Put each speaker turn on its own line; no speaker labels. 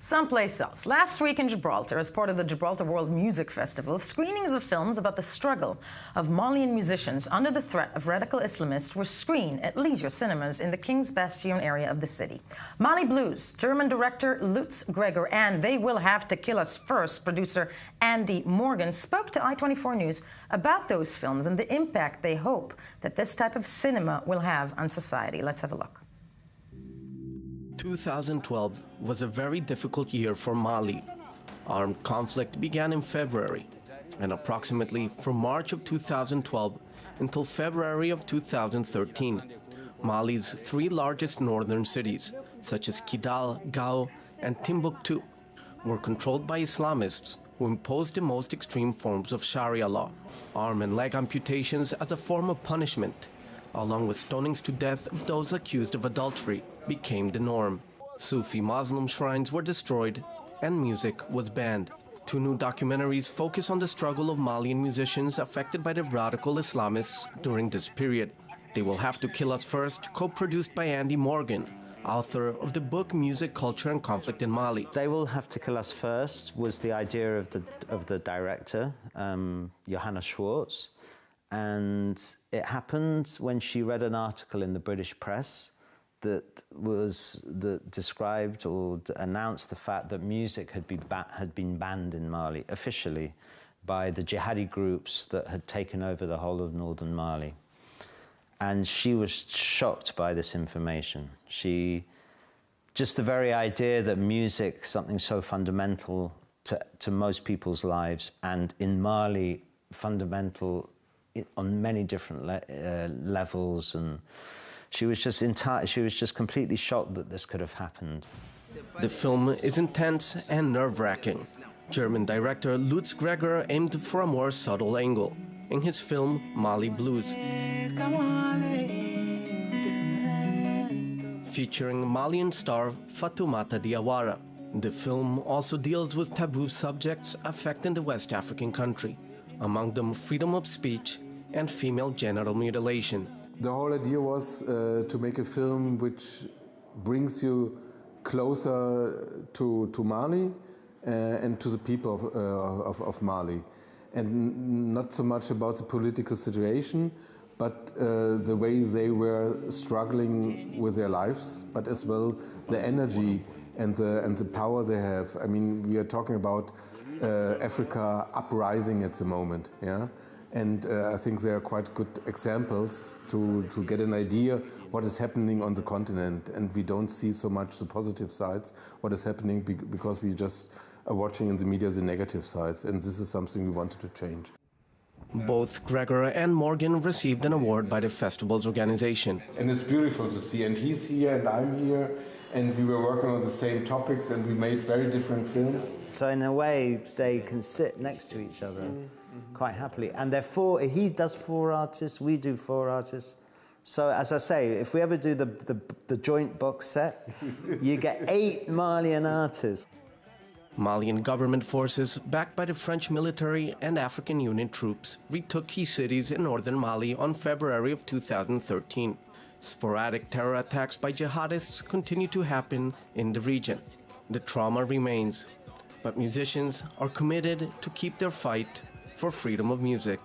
Someplace else. Last week in Gibraltar, as part of the Gibraltar World Music Festival, screenings of films about the struggle of Malian musicians under the threat of radical Islamists were screened at leisure cinemas in the King's Bastion area of the city. Mali Blues, German director Lutz Gregor, and They Will Have to Kill Us First producer Andy Morgan spoke to i24 News about those films and the impact they hope that this type of cinema will have on society. Let's have a look.
2012 was a very difficult year for Mali. Armed conflict began in February, and approximately from March of 2012 until February of 2013, Mali's three largest northern cities, such as Kidal, Gao, and Timbuktu, were controlled by Islamists who imposed the most extreme forms of Sharia law, arm and leg amputations as a form of punishment, along with stonings to death of those accused of adultery, became the norm. Sufi Muslim shrines were destroyed and music was banned. Two new documentaries focus on the struggle of Malian musicians affected by the radical Islamists during this period. They Will Have to Kill Us First, co-produced by Andy Morgan, author of the book Music, Culture and Conflict in Mali.
They Will Have to Kill Us First was the idea of the director, Johanna Schwartz, and it happened when she read an article in the British press that described or announced the fact that music had been banned in Mali officially by the jihadi groups that had taken over the whole of northern Mali. And she was shocked by this information. Just the very idea that music, something so fundamental to most people's lives, and in Mali, fundamental on many different levels, and she was just completely shocked that this could have happened.
The film is intense and nerve-wracking. German director Lutz Gregor aimed for a more subtle angle in his film Mali Blues, featuring Malian star Fatoumata Diawara. The film also deals with taboo subjects affecting the West African country, among them freedom of speech and female genital mutilation.
The whole idea was to make a film which brings you closer to Mali and to the people of Mali. And not so much about the political situation, but the way they were struggling with their lives, but as well the energy and the power they have. I mean, we are talking about Africa uprising at the moment, yeah? And I think they are quite good examples to get an idea what is happening on the continent. And we don't see so much the positive sides, what is happening, because we just are watching in the media the negative sides. And this is something we wanted to change.
Both Gregor and Morgan received an award by the festival's organization.
And it's beautiful to see. And he's here and I'm here. And we were working on the same topics and we made very different films.
So in a way, they can sit next to each other quite happily. And he does 4 artists, we do 4 artists. So as I say, if we ever do the joint box set, you get 8 Malian artists.
Malian government forces, backed by the French military and African Union troops, retook key cities in northern Mali on February of 2013. Sporadic terror attacks by jihadists continue to happen in the region. The trauma remains, but musicians are committed to keep their fight for freedom of music.